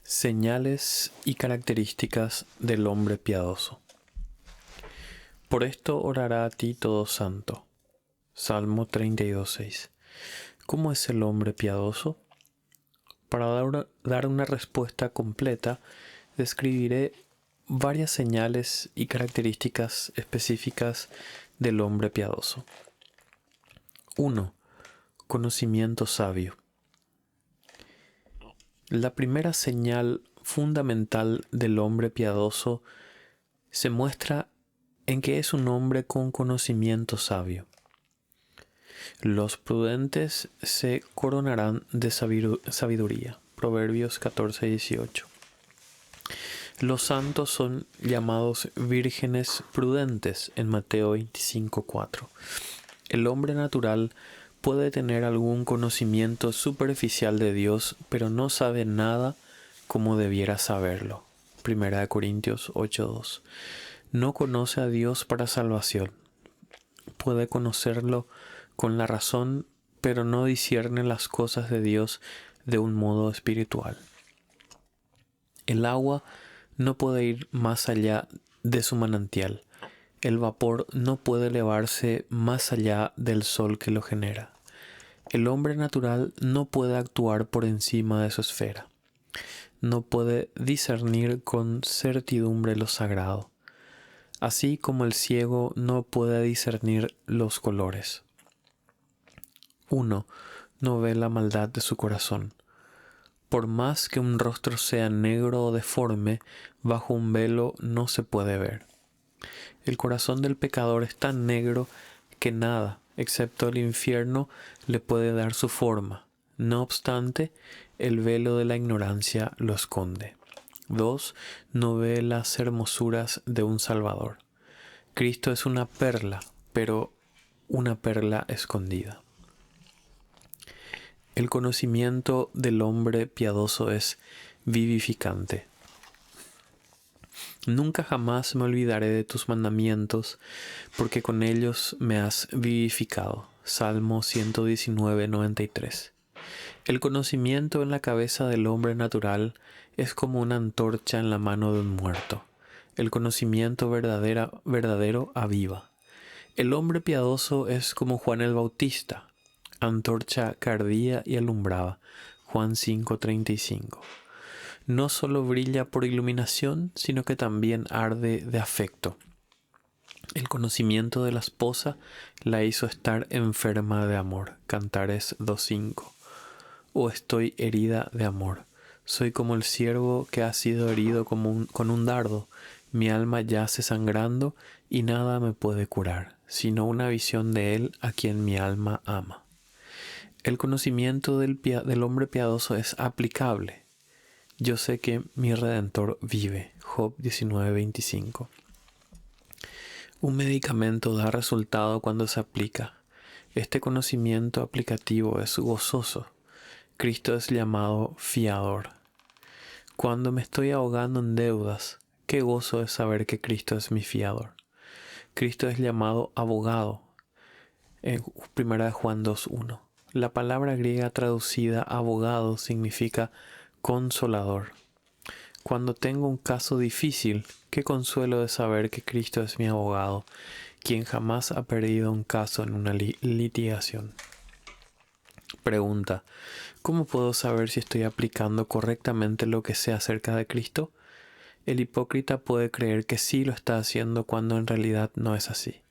Señales y características del hombre piadoso. Por esto orará a ti todo santo. Salmo 32:6. ¿Cómo es el hombre piadoso? Para dar una respuesta completa, describiré varias señales y características específicas del hombre piadoso. 1. Conocimiento sabio. La primera señal fundamental del hombre piadoso se muestra en que es un hombre con conocimiento sabio. Los prudentes se coronarán de sabiduría. Proverbios 14:18. Los santos son llamados vírgenes prudentes en Mateo 25:4. El hombre natural puede tener algún conocimiento superficial de Dios, pero no sabe nada como debiera saberlo. 1 Corintios 8:2. No conoce a Dios para salvación. Puede conocerlo con la razón, pero no discierne las cosas de Dios de un modo espiritual. El agua no puede ir más allá de su manantial. El vapor no puede elevarse más allá del sol que lo genera. El hombre natural no puede actuar por encima de su esfera. No puede discernir con certidumbre lo sagrado, así como el ciego no puede discernir los colores. 1. No ve la maldad de su corazón. Por más que un rostro sea negro o deforme, bajo un velo no se puede ver. El corazón del pecador es tan negro que nada, excepto el infierno, le puede dar su forma. No obstante, el velo de la ignorancia lo esconde. 2. No ve las hermosuras de un Salvador. Cristo es una perla, pero una perla escondida. El conocimiento del hombre piadoso es vivificante. Nunca jamás me olvidaré de tus mandamientos, porque con ellos me has vivificado. Salmo 119:93. El conocimiento en la cabeza del hombre natural es como una antorcha en la mano de un muerto. El conocimiento verdadero aviva. El hombre piadoso es como Juan el Bautista, antorcha que ardía y alumbraba. Juan 5:35. No solo brilla por iluminación, sino que también arde de afecto. El conocimiento de la esposa la hizo estar enferma de amor. Cantares 2:5. O estoy herida de amor. Soy como el ciervo que ha sido herido con un dardo. Mi alma yace sangrando y nada me puede curar, sino una visión de él a quien mi alma ama. El conocimiento del hombre piadoso es aplicable. Yo sé que mi Redentor vive. Job 19:25. Un medicamento da resultado cuando se aplica. Este conocimiento aplicativo es gozoso. Cristo es llamado fiador. Cuando me estoy ahogando en deudas, qué gozo es saber que Cristo es mi fiador. Cristo es llamado abogado. En 1 Juan 2:1. La palabra griega traducida abogado significa consolador. Cuando tengo un caso difícil, qué consuelo de saber que Cristo es mi abogado, quien jamás ha perdido un caso en una litigación. Pregunta: ¿cómo puedo saber si estoy aplicando correctamente lo que sé acerca de Cristo? El hipócrita puede creer que sí lo está haciendo cuando en realidad no es así.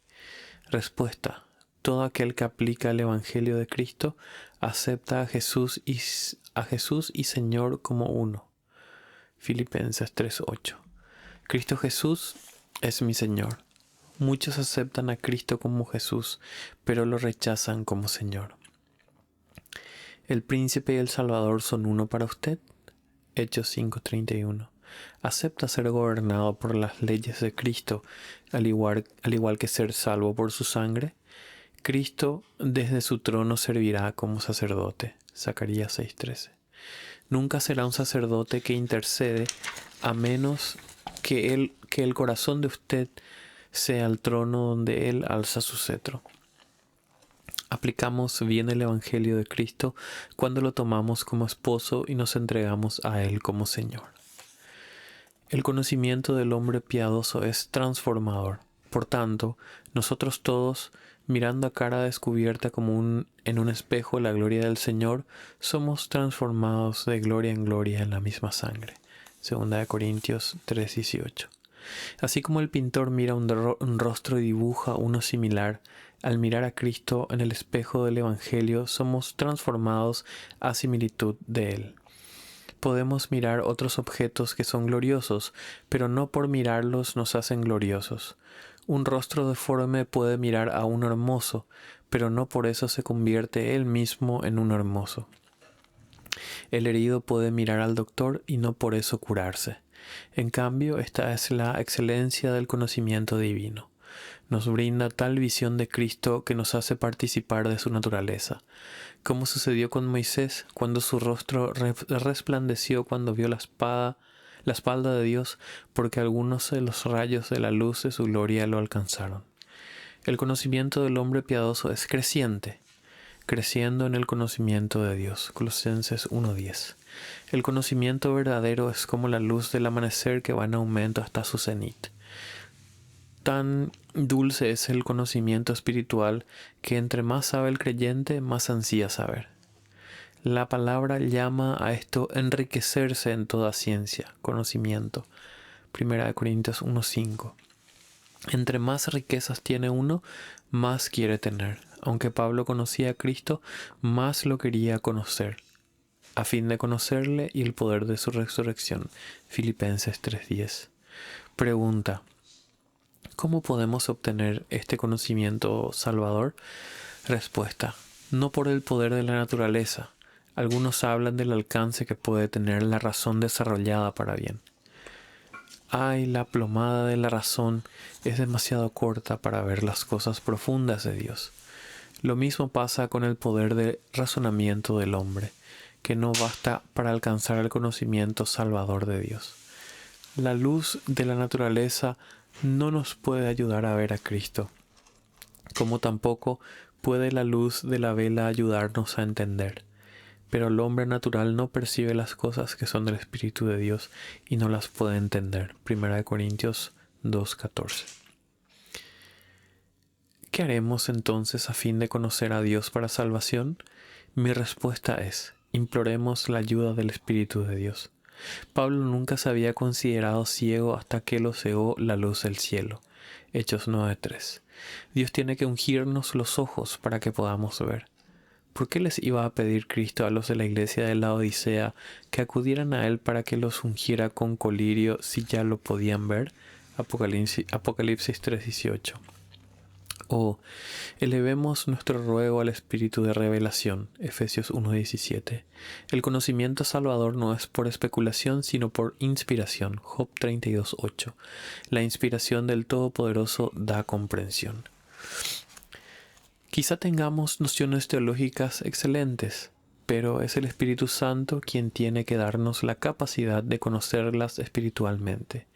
Respuesta: todo aquel que aplica el Evangelio de Cristo acepta a Jesús y Señor como uno. Filipenses 3:8. Cristo Jesús es mi Señor. Muchos aceptan a Cristo como Jesús, pero lo rechazan como Señor. ¿El príncipe y el Salvador son uno para usted? Hechos 5:31. ¿Acepta ser gobernado por las leyes de Cristo, al igual que ser salvo por su sangre? Cristo desde su trono servirá como sacerdote. Zacarías 6:13. Nunca será un sacerdote que intercede a menos que el corazón de usted sea el trono donde Él alza su cetro. Aplicamos bien el Evangelio de Cristo cuando lo tomamos como esposo y nos entregamos a Él como Señor. El conocimiento del hombre piadoso es transformador. Por tanto, nosotros todos, mirando a cara descubierta como en un espejo la gloria del Señor, somos transformados de gloria en gloria en la misma sangre. 2 Corintios 3:18. Así como el pintor mira un rostro y dibuja uno similar, al mirar a Cristo en el espejo del Evangelio somos transformados a similitud de Él. Podemos mirar otros objetos que son gloriosos, pero no por mirarlos nos hacen gloriosos. Un rostro deforme puede mirar a uno hermoso, pero no por eso se convierte él mismo en uno hermoso. El herido puede mirar al doctor y no por eso curarse. En cambio, esta es la excelencia del conocimiento divino. Nos brinda tal visión de Cristo que nos hace participar de su naturaleza. Como sucedió con Moisés, cuando su rostro resplandeció cuando vio la espalda de Dios, porque algunos de los rayos de la luz de su gloria lo alcanzaron. El conocimiento del hombre piadoso es creciente, creciendo en el conocimiento de Dios. Colosenses 1:10. El conocimiento verdadero es como la luz del amanecer que va en aumento hasta su cenit. Tan dulce es el conocimiento espiritual que entre más sabe el creyente, más ansía saber. La palabra llama a esto enriquecerse en toda ciencia, conocimiento. 1 Corintios 1:5. Entre más riquezas tiene uno, más quiere tener. Aunque Pablo conocía a Cristo, más lo quería conocer, a fin de conocerle y el poder de su resurrección. Filipenses 3:10. Pregunta: ¿cómo podemos obtener este conocimiento salvador? Respuesta: no por el poder de la naturaleza. Algunos hablan del alcance que puede tener la razón desarrollada para bien. Ay, la plomada de la razón es demasiado corta para ver las cosas profundas de Dios. Lo mismo pasa con el poder de razonamiento del hombre, que no basta para alcanzar el conocimiento salvador de Dios. La luz de la naturaleza no nos puede ayudar a ver a Cristo, como tampoco puede la luz de la vela ayudarnos a entender. Pero el hombre natural no percibe las cosas que son del Espíritu de Dios y no las puede entender. 1 Corintios 2:14. ¿Qué haremos entonces a fin de conocer a Dios para salvación? Mi respuesta es: imploremos la ayuda del Espíritu de Dios. Pablo nunca se había considerado ciego hasta que lo cegó la luz del cielo. Hechos 9:3. Dios tiene que ungirnos los ojos para que podamos ver. ¿Por qué les iba a pedir Cristo a los de la iglesia de la Odisea que acudieran a Él para que los ungiera con colirio si ya lo podían ver? Apocalipsis 3:18. O elevemos nuestro ruego al Espíritu de revelación. Efesios 1:17. El conocimiento salvador no es por especulación, sino por inspiración. Job 32:8. La inspiración del Todopoderoso da comprensión. Quizá tengamos nociones teológicas excelentes, pero es el Espíritu Santo quien tiene que darnos la capacidad de conocerlas espiritualmente.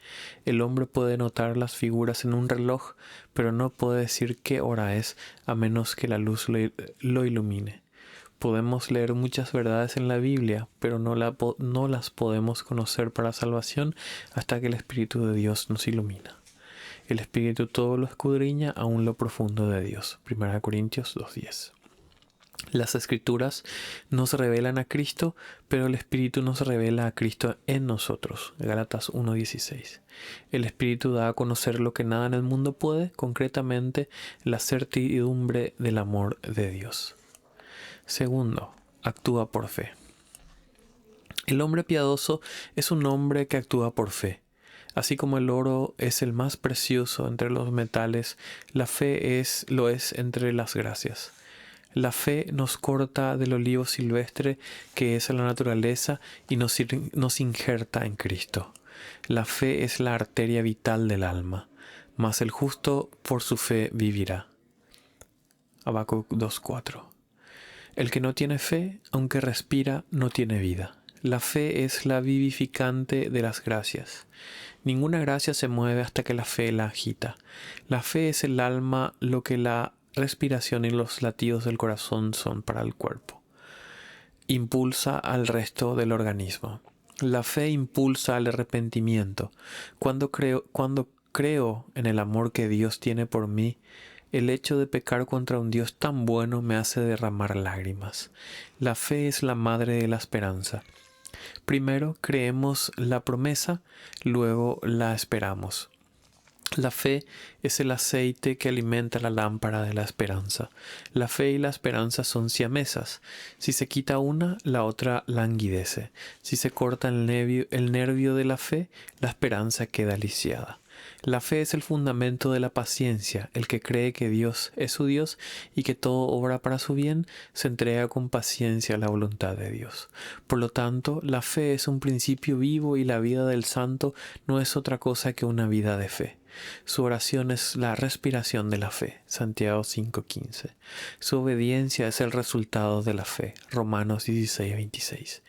El hombre puede notar las figuras en un reloj, pero no puede decir qué hora es a menos que la luz lo ilumine. Podemos leer muchas verdades en la Biblia, pero no las podemos conocer para salvación hasta que el Espíritu de Dios nos ilumina. El Espíritu todo lo escudriña aún lo profundo de Dios. 1 Corintios 2:10. Las Escrituras nos revelan a Cristo, pero el Espíritu nos revela a Cristo en nosotros. Gálatas 1:16. El Espíritu da a conocer lo que nada en el mundo puede, concretamente la certidumbre del amor de Dios. Segundo, actúa por fe. El hombre piadoso es un hombre que actúa por fe. Así como el oro es el más precioso entre los metales, la fe lo es entre las gracias. La fe nos corta del olivo silvestre que es la naturaleza y nos injerta en Cristo. La fe es la arteria vital del alma, mas el justo por su fe vivirá. Habacuc 2:4. El que no tiene fe, aunque respira, no tiene vida. La fe es la vivificante de las gracias. Ninguna gracia se mueve hasta que la fe la agita. La fe es el alma lo que la respiración y los latidos del corazón son para el cuerpo. Impulsa al resto del organismo. La fe impulsa al arrepentimiento. Cuando creo en el amor que Dios tiene por mí, el hecho de pecar contra un Dios tan bueno me hace derramar lágrimas. La fe es la madre de la esperanza. Primero creemos la promesa, luego la esperamos. La fe es el aceite que alimenta la lámpara de la esperanza. La fe y la esperanza son siamesas. Si se quita una, la otra languidece. Si se corta el nervio de la fe, la esperanza queda lisiada. La fe es el fundamento de la paciencia. El que cree que Dios es su Dios y que todo obra para su bien, se entrega con paciencia a la voluntad de Dios. Por lo tanto, la fe es un principio vivo y la vida del santo no es otra cosa que una vida de fe. Su oración es la respiración de la fe, Santiago 5:15. Su obediencia es el resultado de la fe, Romanos 16:26.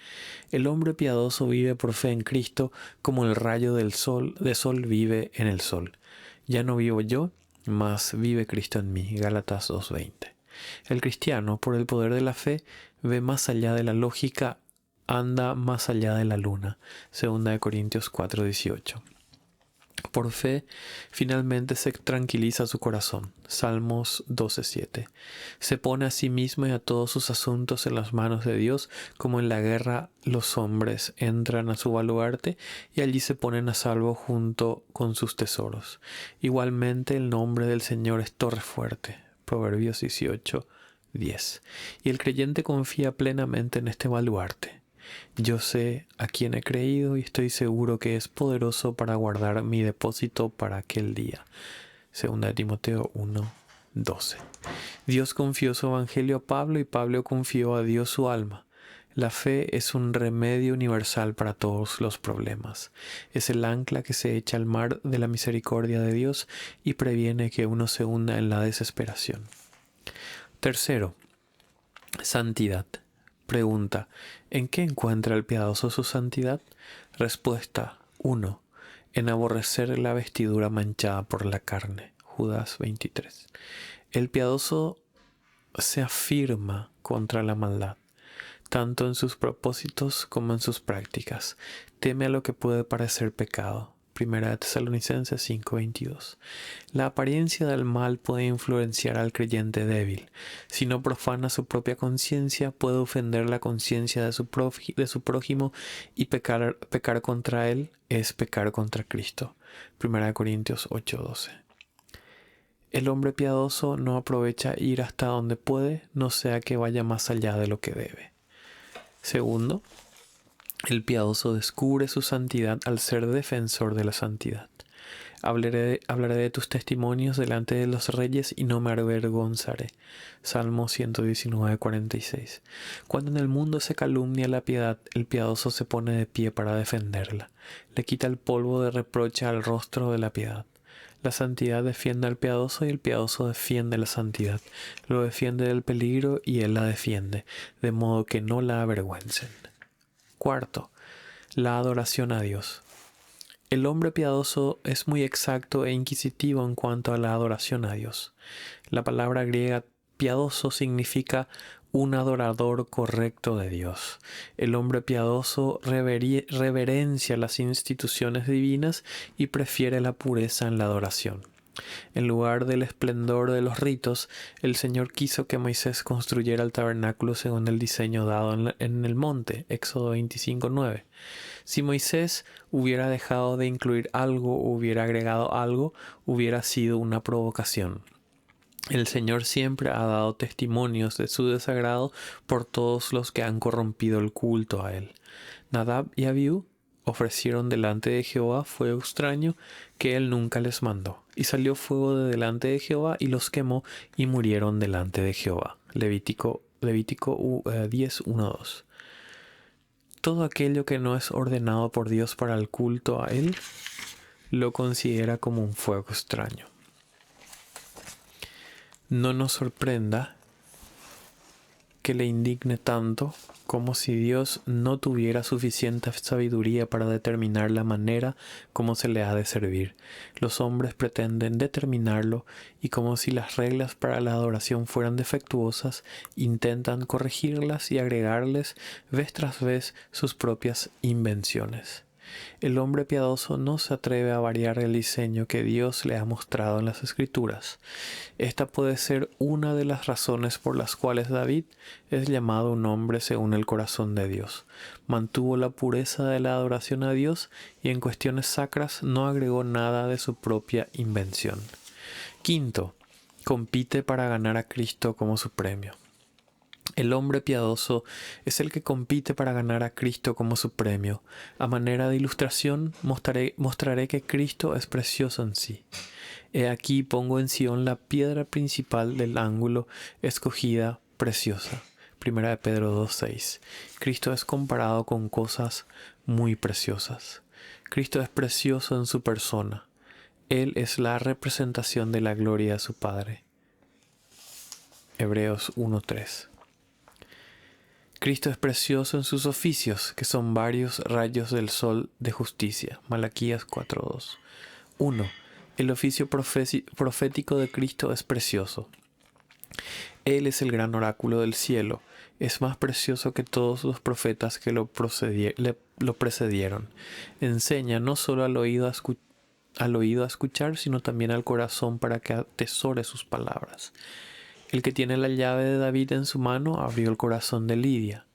El hombre piadoso vive por fe en Cristo como el rayo de sol vive en el sol. Ya no vivo yo, mas vive Cristo en mí, Gálatas 2:20. El cristiano, por el poder de la fe, ve más allá de la lógica, anda más allá de la luna, 2 Corintios 4:18. Por fe, finalmente se tranquiliza su corazón. Salmos 12:7. Se pone a sí mismo y a todos sus asuntos en las manos de Dios, como en la guerra los hombres entran a su baluarte y allí se ponen a salvo junto con sus tesoros. Igualmente el nombre del Señor es torre fuerte. Proverbios 18:10. Y el creyente confía plenamente en este baluarte. Yo sé a quién he creído y estoy seguro que es poderoso para guardar mi depósito para aquel día. 2 Timoteo 1:12. Dios confió su evangelio a Pablo y Pablo confió a Dios su alma. La fe es un remedio universal para todos los problemas. Es el ancla que se echa al mar de la misericordia de Dios y previene que uno se hunda en la desesperación. Tercero, santidad. Pregunta: ¿en qué encuentra el piadoso su santidad? Respuesta: 1. En aborrecer la vestidura manchada por la carne. Judas 23. El piadoso se afirma contra la maldad, tanto en sus propósitos como en sus prácticas. Teme a lo que puede parecer pecado. 1 Tesalonicenses 5:22. La apariencia del mal puede influenciar al creyente débil. Si no profana su propia conciencia, puede ofender la conciencia de su prójimo y pecar contra él es pecar contra Cristo. 1 Corintios 8:12. El hombre piadoso no aprovecha ir hasta donde puede, no sea que vaya más allá de lo que debe. Segundo, el piadoso descubre su santidad al ser defensor de la santidad. Hablaré de tus testimonios delante de los reyes y no me avergonzaré. Salmo 119:46. Cuando en el mundo se calumnia la piedad, el piadoso se pone de pie para defenderla. Le quita el polvo de reproche al rostro de la piedad. La santidad defiende al piadoso y el piadoso defiende la santidad. Lo defiende del peligro y él la defiende, de modo que no la avergüencen. Cuarto, la adoración a Dios. El hombre piadoso es muy exacto e inquisitivo en cuanto a la adoración a Dios. La palabra griega piadoso significa un adorador correcto de Dios. El hombre piadoso reverencia las instituciones divinas y prefiere la pureza en la adoración. En lugar del esplendor de los ritos, el Señor quiso que Moisés construyera el tabernáculo según el diseño dado en el monte, Éxodo 25:9. Si Moisés hubiera dejado de incluir algo o hubiera agregado algo, hubiera sido una provocación. El Señor siempre ha dado testimonios de su desagrado por todos los que han corrompido el culto a Él. Nadab y Abiú ofrecieron delante de Jehová fuego extraño que él nunca les mandó. Y salió fuego de delante de Jehová y los quemó y murieron delante de Jehová. Levítico 10:1-2. Todo aquello que no es ordenado por Dios para el culto a Él, lo considera como un fuego extraño. No nos sorprenda que le indigne tanto, como si Dios no tuviera suficiente sabiduría para determinar la manera como se le ha de servir. Los hombres pretenden determinarlo y, como si las reglas para la adoración fueran defectuosas, intentan corregirlas y agregarles vez tras vez sus propias invenciones. El hombre piadoso no se atreve a variar el diseño que Dios le ha mostrado en las Escrituras. Esta puede ser una de las razones por las cuales David es llamado un hombre según el corazón de Dios. Mantuvo la pureza de la adoración a Dios y en cuestiones sacras no agregó nada de su propia invención. Quinto, compite para ganar a Cristo como su premio. El hombre piadoso es el que compite para ganar a Cristo como su premio. A manera de ilustración, mostraré que Cristo es precioso en sí. He aquí pongo en Sión la piedra principal del ángulo, escogida, preciosa. 1 Pedro 2:6. Cristo es comparado con cosas muy preciosas. Cristo es precioso en su persona. Él es la representación de la gloria de su Padre. Hebreos 1:3. Cristo es precioso en sus oficios, que son varios rayos del sol de justicia. Malaquías 4:2. 1. El oficio profético de Cristo es precioso. Él es el gran oráculo del cielo. Es más precioso que todos los profetas que lo precedieron. Enseña no solo al oído a escuchar, sino también al corazón para que atesore sus palabras. El que tiene la llave de David en su mano abrió el corazón de Lidia.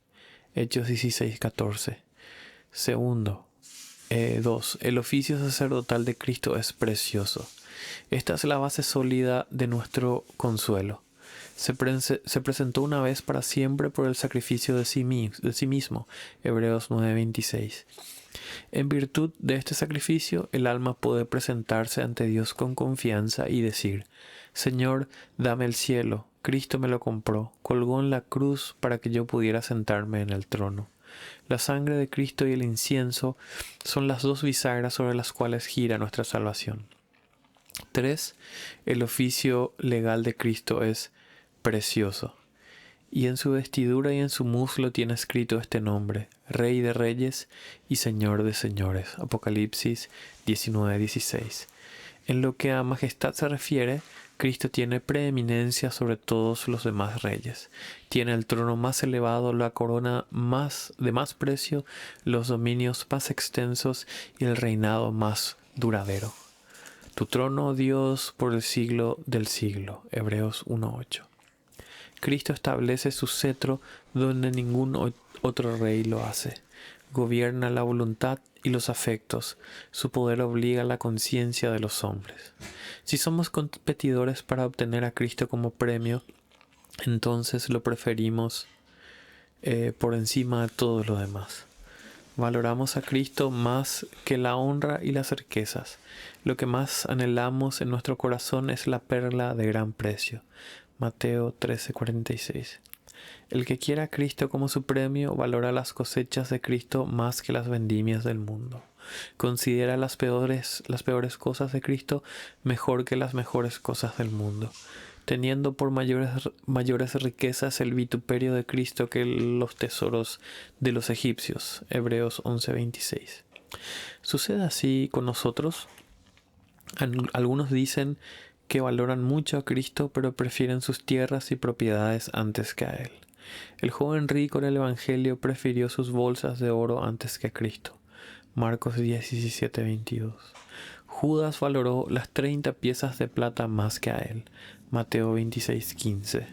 Hechos 16:14. Segundo. 2. El oficio sacerdotal de Cristo es precioso. Esta es la base sólida de nuestro consuelo. Se presentó una vez para siempre por el sacrificio de sí mismo. Hebreos 9:26. En virtud de este sacrificio, el alma puede presentarse ante Dios con confianza y decir: Señor, dame el cielo. Cristo me lo compró, colgó en la cruz para que yo pudiera sentarme en el trono. La sangre de Cristo y el incienso son las dos bisagras sobre las cuales gira nuestra salvación. 3. El oficio legal de Cristo es precioso. Y en su vestidura y en su muslo tiene escrito este nombre: Rey de Reyes y Señor de Señores. Apocalipsis 19:16. En lo que a majestad se refiere, Cristo tiene preeminencia sobre todos los demás reyes. Tiene el trono más elevado, la corona de más precio, los dominios más extensos y el reinado más duradero. Tu trono, Dios, por el siglo del siglo. Hebreos 1:8. Cristo establece su cetro donde ningún otro rey lo hace. Gobierna la voluntad y los afectos. Su poder obliga la conciencia de los hombres. Si somos competidores para obtener a Cristo como premio, entonces lo preferimos por encima de todo lo demás. Valoramos a Cristo más que la honra y las riquezas. Lo que más anhelamos en nuestro corazón es la perla de gran precio. Mateo 13:46. El que quiera a Cristo como su premio valora las cosechas de Cristo más que las vendimias del mundo. Considera las peores cosas de Cristo mejor que las mejores cosas del mundo, teniendo por mayores riquezas el vituperio de Cristo que los tesoros de los egipcios. Hebreos 11:26. ¿Sucede así con nosotros? Algunos dicen que valoran mucho a Cristo, pero prefieren sus tierras y propiedades antes que a Él. El joven rico en el Evangelio prefirió sus bolsas de oro antes que a Cristo. Marcos 17:22. Judas valoró las 30 piezas de plata más que a él. Mateo 26:15.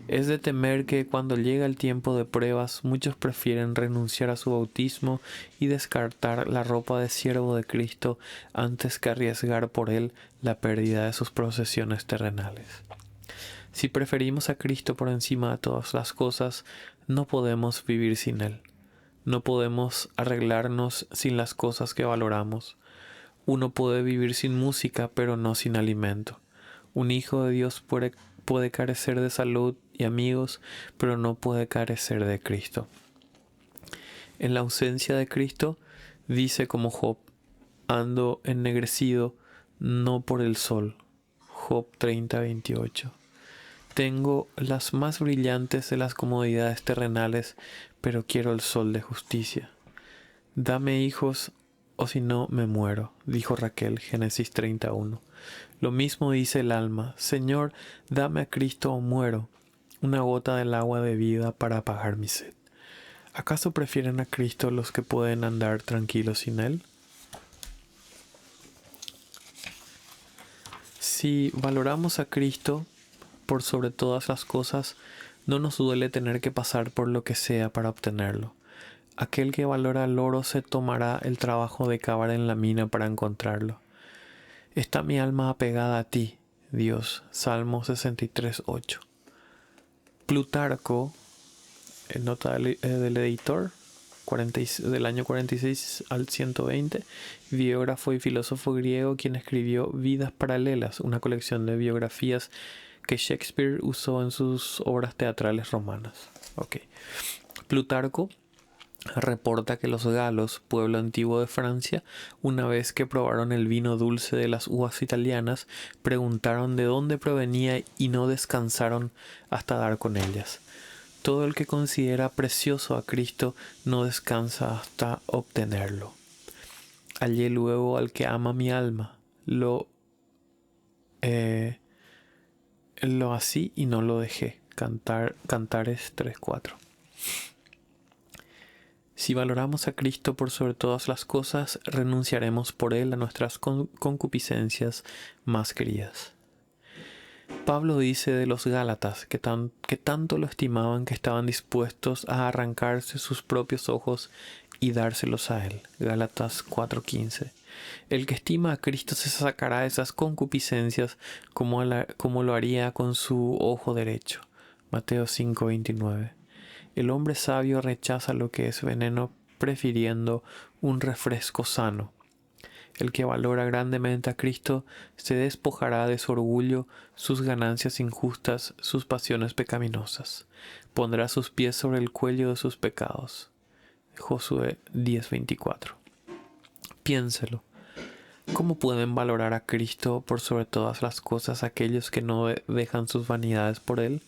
Es de temer que cuando llega el tiempo de pruebas, muchos prefieren renunciar a su bautismo y descartar la ropa de siervo de Cristo antes que arriesgar por él la pérdida de sus posesiones terrenales. Si preferimos a Cristo por encima de todas las cosas, no podemos vivir sin Él. No podemos arreglarnos sin las cosas que valoramos. Uno puede vivir sin música, pero no sin alimento. Un hijo de Dios puede carecer de salud y amigos, pero no puede carecer de Cristo. En la ausencia de Cristo, dice como Job: ando ennegrecido no por el sol. Job 30:28. Tengo las más brillantes de las comodidades terrenales, pero quiero el sol de justicia. Dame hijos, o si no me muero, dijo Raquel, Génesis 31. Lo mismo dice el alma, Señor, dame a Cristo o muero, una gota del agua de vida para apagar mi sed. ¿Acaso prefieren a Cristo los que pueden andar tranquilos sin Él? Si valoramos a Cristo por sobre todas las cosas, no nos duele tener que pasar por lo que sea para obtenerlo. Aquel que valora el oro se tomará el trabajo de cavar en la mina para encontrarlo. Está mi alma apegada a ti, Dios. Salmo 63:8. Plutarco, en nota del editor, del año 46 al 120, biógrafo y filósofo griego quien escribió Vidas Paralelas, una colección de biografías que Shakespeare usó en sus obras teatrales romanas. Plutarco reporta que los galos, pueblo antiguo de Francia, una vez que probaron el vino dulce de las uvas italianas, preguntaron de dónde provenía y no descansaron hasta dar con ellas. Todo el que considera precioso a Cristo no descansa hasta obtenerlo. Hallé luego al que ama mi alma, lo así y no lo dejé. Cantares 3:4. Si valoramos a Cristo por sobre todas las cosas, renunciaremos por Él a nuestras concupiscencias más queridas. Pablo dice de los Gálatas que tanto lo estimaban que estaban dispuestos a arrancarse sus propios ojos y dárselos a Él. Gálatas 4:15. El que estima a Cristo se sacará esas concupiscencias como lo haría con su ojo derecho. Mateo 5:29. El hombre sabio rechaza lo que es veneno, prefiriendo un refresco sano. El que valora grandemente a Cristo se despojará de su orgullo, sus ganancias injustas, sus pasiones pecaminosas. Pondrá sus pies sobre el cuello de sus pecados. Josué 10:24. Piénselo. ¿Cómo pueden valorar a Cristo por sobre todas las cosas aquellos que no dejan sus vanidades por Él?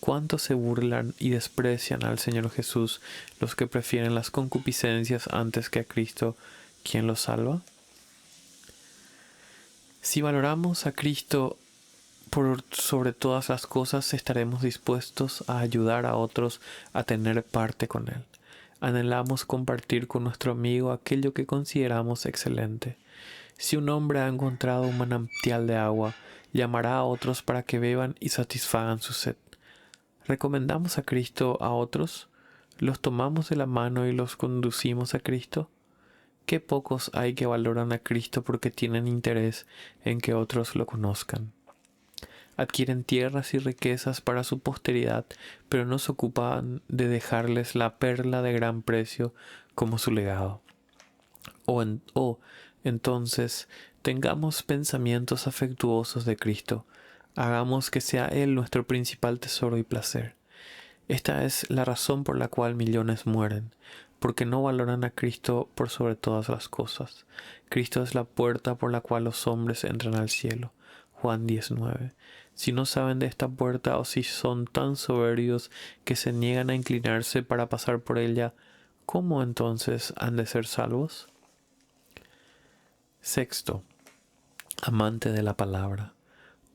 ¿Cuánto se burlan y desprecian al Señor Jesús los que prefieren las concupiscencias antes que a Cristo, quien los salva? Si valoramos a Cristo por sobre todas las cosas, estaremos dispuestos a ayudar a otros a tener parte con Él. Anhelamos compartir con nuestro amigo aquello que consideramos excelente. Si un hombre ha encontrado un manantial de agua, llamará a otros para que beban y satisfagan su sed. ¿Recomendamos a Cristo a otros? ¿Los tomamos de la mano y los conducimos a Cristo? Qué pocos hay que valoran a Cristo porque tienen interés en que otros lo conozcan. Adquieren tierras y riquezas para su posteridad, pero no se ocupan de dejarles la perla de gran precio como su legado. Entonces, tengamos pensamientos afectuosos de Cristo. Hagamos que sea Él nuestro principal tesoro y placer. Esta es la razón por la cual millones mueren, porque no valoran a Cristo por sobre todas las cosas. Cristo es la puerta por la cual los hombres entran al cielo. Juan 19. Si no saben de esta puerta o si son tan soberbios que se niegan a inclinarse para pasar por ella, ¿cómo entonces han de ser salvos? Sexto, amante de la palabra.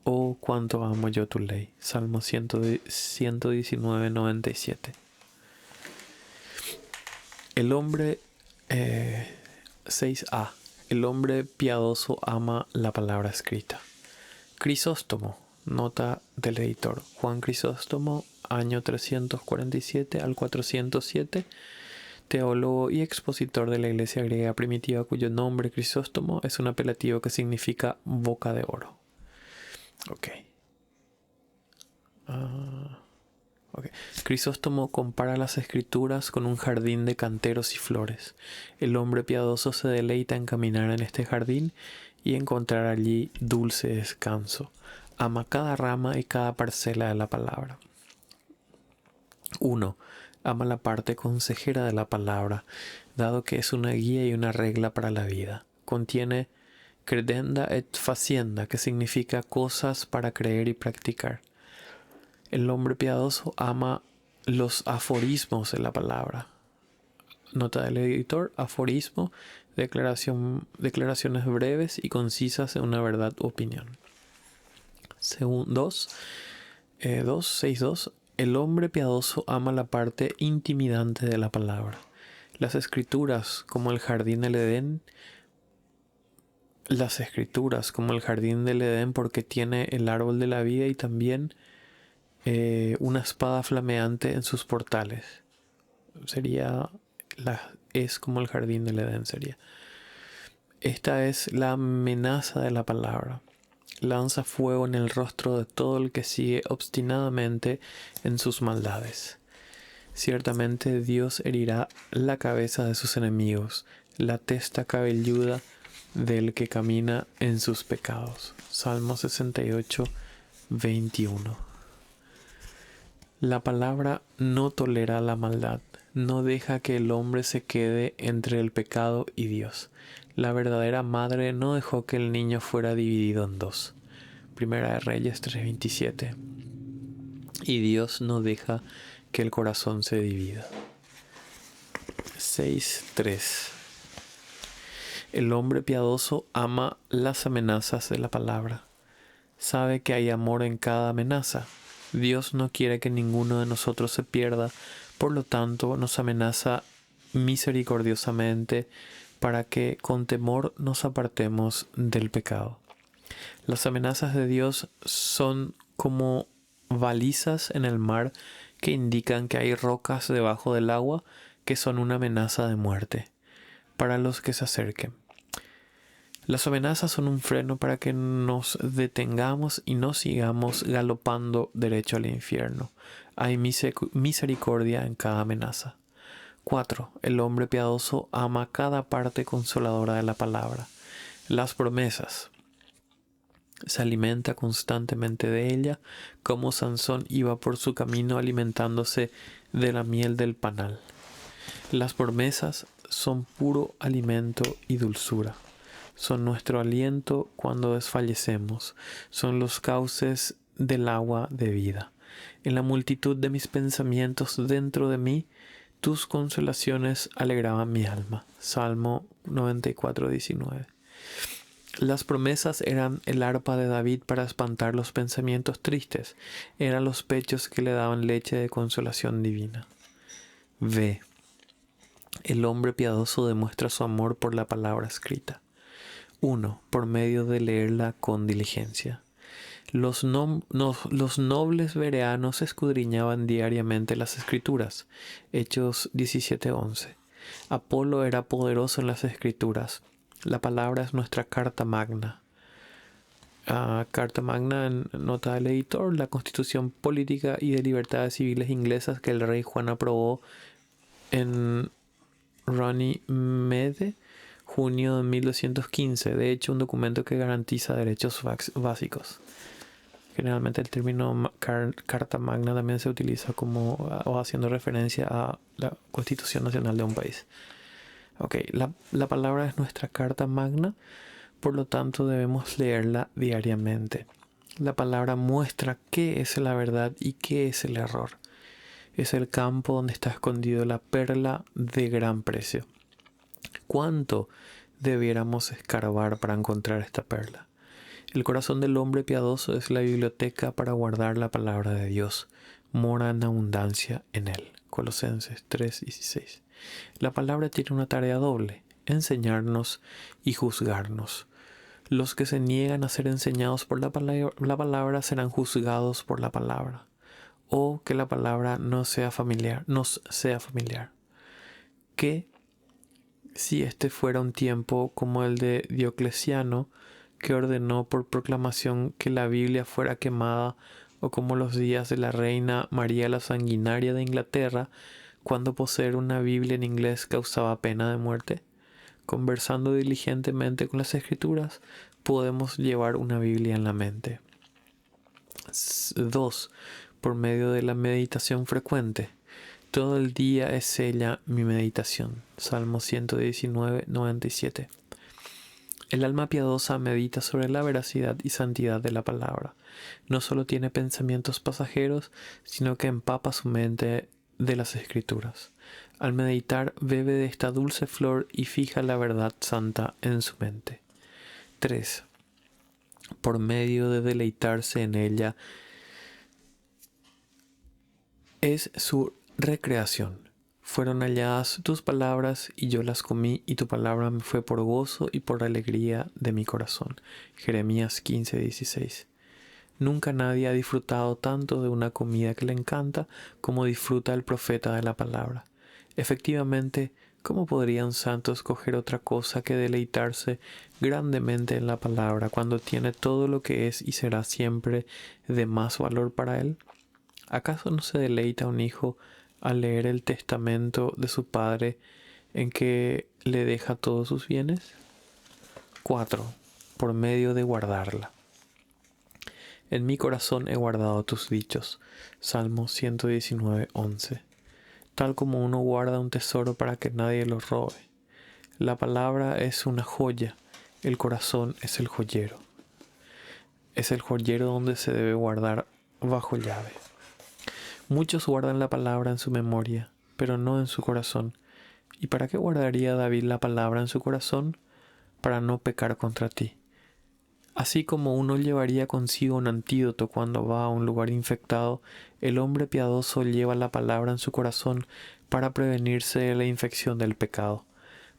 Oh, cuánto amo yo tu ley. Salmo 119:97. El hombre 6a. El hombre piadoso ama la palabra escrita. Crisóstomo, nota del editor. Juan Crisóstomo, año 347 al 407, teólogo y expositor de la iglesia griega primitiva cuyo nombre Crisóstomo es un apelativo que significa boca de oro. Crisóstomo compara las escrituras con un jardín de canteros y flores. El hombre piadoso se deleita en caminar en este jardín y encontrar allí dulce descanso. Ama cada rama y cada parcela de la palabra. 1. Ama la parte consejera de la palabra, dado que es una guía y una regla para la vida. Contiene credenda et facienda, que significa cosas para creer y practicar. El hombre piadoso ama los aforismos de la palabra. Nota del editor: aforismo, declaraciones breves y concisas de una verdad u opinión. 6.2. El hombre piadoso ama la parte intimidante de la palabra. Las escrituras, como el jardín del Edén, porque tiene el árbol de la vida y también una espada flameante en sus portales. Es como el jardín del Edén sería. Esta es la amenaza de la palabra. Lanza fuego en el rostro de todo el que sigue obstinadamente en sus maldades. Ciertamente Dios herirá la cabeza de sus enemigos, la testa cabelluda del que camina en sus pecados. Salmo 68, 21. La palabra no tolera la maldad, no deja que el hombre se quede entre el pecado y Dios. La verdadera madre no dejó que el niño fuera dividido en dos. Primera de Reyes 3:27. Y Dios no deja que el corazón se divida. 6.3. El hombre piadoso ama las amenazas de la palabra. Sabe que hay amor en cada amenaza. Dios no quiere que ninguno de nosotros se pierda, por lo tanto nos amenaza misericordiosamente para que con temor nos apartemos del pecado. Las amenazas de Dios son como balizas en el mar que indican que hay rocas debajo del agua que son una amenaza de muerte para los que se acerquen. Las amenazas son un freno para que nos detengamos y no sigamos galopando derecho al infierno. Hay misericordia en cada amenaza. 4. El hombre piadoso ama cada parte consoladora de la palabra. Las promesas. Se alimenta constantemente de ella, como Sansón iba por su camino alimentándose de la miel del panal. Las promesas son puro alimento y dulzura. Son nuestro aliento cuando desfallecemos. Son los cauces del agua de vida. En la multitud de mis pensamientos dentro de mí, tus consolaciones alegraban mi alma. Salmo 94:19. Las promesas eran el arpa de David para espantar los pensamientos tristes. Eran los pechos que le daban leche de consolación divina. V. El hombre piadoso demuestra su amor por la palabra escrita. 1. Por medio de leerla con diligencia. Los nobles bereanos escudriñaban diariamente las escrituras. Hechos 17:11. Apolo era poderoso en las escrituras. La palabra es nuestra carta magna. Carta magna, en nota del editor, la Constitución Política y de Libertades Civiles inglesas que el rey Juan aprobó en Runnymede, junio de 1215. De hecho, un documento que garantiza derechos básicos. Generalmente el término Carta Magna también se utiliza o haciendo referencia a la Constitución Nacional de un país. La palabra es nuestra Carta Magna, por lo tanto debemos leerla diariamente. La palabra muestra qué es la verdad y qué es el error. Es el campo donde está escondido la perla de gran precio. ¿Cuánto debiéramos escarbar para encontrar esta perla? El corazón del hombre piadoso es la biblioteca para guardar la palabra de Dios. Mora en abundancia en él. Colosenses 3:16. La palabra tiene una tarea doble: enseñarnos y juzgarnos. Los que se niegan a ser enseñados por la palabra serán juzgados por la palabra. O que la palabra nos sea familiar. Que si este fuera un tiempo como el de Diocleciano, que ordenó por proclamación que la Biblia fuera quemada, o como los días de la reina María la Sanguinaria de Inglaterra, cuando poseer una Biblia en inglés causaba pena de muerte. Conversando diligentemente con las Escrituras, podemos llevar una Biblia en la mente. 2. Por medio de la meditación frecuente. Todo el día es ella mi meditación. Salmo 119:97. El alma piadosa medita sobre la veracidad y santidad de la palabra. No solo tiene pensamientos pasajeros, sino que empapa su mente de las Escrituras. Al meditar, bebe de esta dulce flor y fija la verdad santa en su mente. 3. Por medio de deleitarse en ella, es su recreación. Fueron halladas tus palabras y yo las comí, y tu palabra me fue por gozo y por alegría de mi corazón. Jeremías 15:16. Nunca nadie ha disfrutado tanto de una comida que le encanta como disfruta el profeta de la palabra. Efectivamente, ¿cómo podría un santo escoger otra cosa que deleitarse grandemente en la palabra cuando tiene todo lo que es y será siempre de más valor para él? ¿Acaso no se deleita un hijo al leer el testamento de su padre en que le deja todos sus bienes? 4. Por medio de guardarla. En mi corazón he guardado tus dichos. Salmo 119:11. Tal como uno guarda un tesoro para que nadie lo robe. La palabra es una joya, el corazón es el joyero. Es el joyero donde se debe guardar bajo llave. Muchos guardan la palabra en su memoria, pero no en su corazón. ¿Y para qué guardaría David la palabra en su corazón? Para no pecar contra ti. Así como uno llevaría consigo un antídoto cuando va a un lugar infectado, el hombre piadoso lleva la palabra en su corazón para prevenirse de la infección del pecado.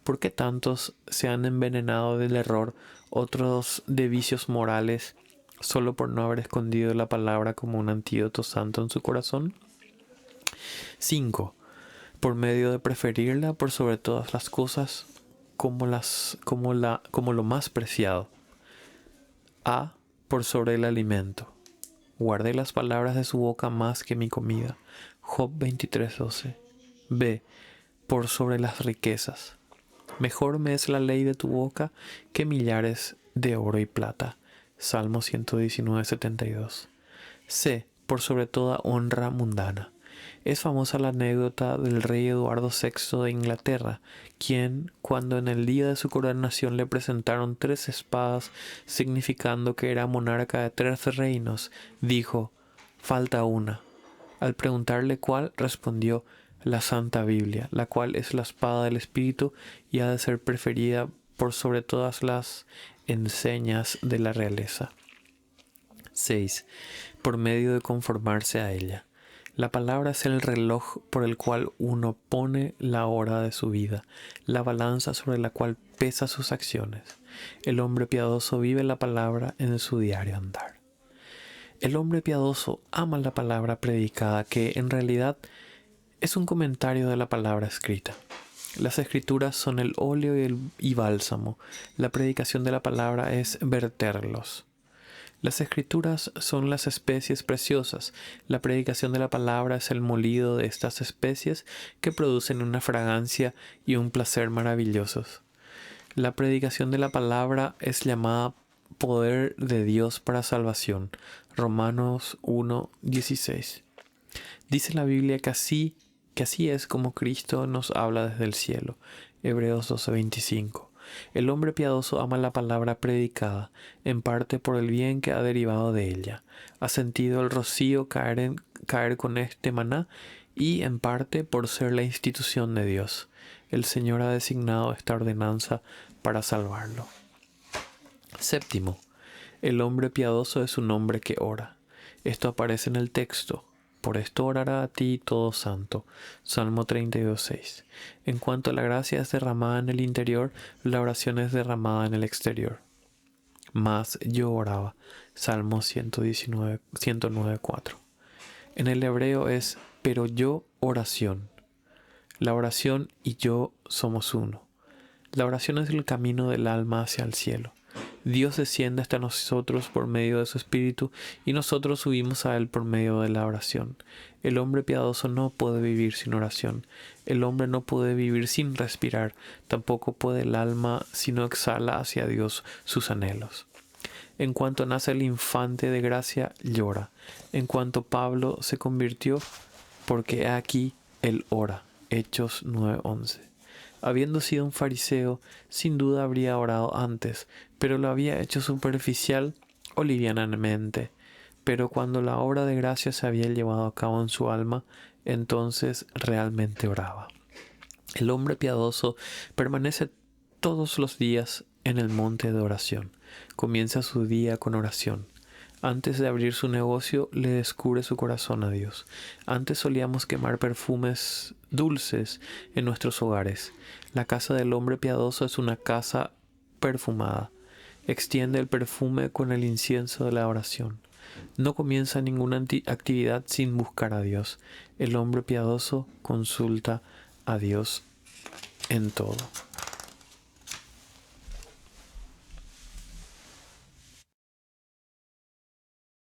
¿Por qué tantos se han envenenado del error, otros de vicios morales, solo por no haber escondido la palabra como un antídoto santo en su corazón? 5. Por medio de preferirla por sobre todas las cosas como lo más preciado. A. Por sobre el alimento. Guardé las palabras de su boca más que mi comida. Job 23:12. B. Por sobre las riquezas. Mejor me es la ley de tu boca que millares de oro y plata. Salmo 119:72. C. Por sobre toda honra mundana. Es famosa la anécdota del rey Eduardo VI de Inglaterra, quien, cuando en el día de su coronación le presentaron 3 espadas, significando que era monarca de 3 reinos, dijo: «Falta una». Al preguntarle cuál, respondió: «La Santa Biblia, la cual es la espada del Espíritu y ha de ser preferida por sobre todas las enseñas de la realeza». 6. Por medio de conformarse a ella. La palabra es el reloj por el cual uno pone la hora de su vida, la balanza sobre la cual pesa sus acciones. El hombre piadoso vive la palabra en su diario andar. El hombre piadoso ama la palabra predicada, que en realidad es un comentario de la palabra escrita. Las escrituras son el óleo y bálsamo. La predicación de la palabra es verterlos. Las escrituras son las especies preciosas. La predicación de la palabra es el molido de estas especies que producen una fragancia y un placer maravillosos. La predicación de la palabra es llamada poder de Dios para salvación. Romanos 1:16. Dice la Biblia que así es como Cristo nos habla desde el cielo. Hebreos 12:25. El hombre piadoso ama la palabra predicada, en parte por el bien que ha derivado de ella. Ha sentido el rocío caer con este maná y en parte por ser la institución de Dios. El Señor ha designado esta ordenanza para salvarlo. 7. El hombre piadoso es un hombre que ora. Esto aparece en el texto. Por esto orará a ti todo santo. Salmo 32:6. En cuanto la gracia es derramada en el interior, la oración es derramada en el exterior. Mas yo oraba. Salmo 109:4. En el hebreo es pero yo oración. La oración y yo somos uno. La oración es el camino del alma hacia el cielo. Dios desciende hasta nosotros por medio de su Espíritu y nosotros subimos a Él por medio de la oración. El hombre piadoso no puede vivir sin oración. El hombre no puede vivir sin respirar. Tampoco puede el alma si no exhala hacia Dios sus anhelos. En cuanto nace el infante de gracia, llora. En cuanto Pablo se convirtió, porque aquí él ora. Hechos 9:11. Habiendo sido un fariseo, sin duda habría orado antes, pero lo había hecho superficial o livianamente. Pero cuando la obra de gracia se había llevado a cabo en su alma, entonces realmente oraba. El hombre piadoso permanece todos los días en el monte de oración. Comienza su día con oración. Antes de abrir su negocio, le descubre su corazón a Dios. Antes solíamos quemar perfumes dulces en nuestros hogares. La casa del hombre piadoso es una casa perfumada. Extiende el perfume con el incienso de la oración. No comienza ninguna actividad sin buscar a Dios. El hombre piadoso consulta a Dios en todo.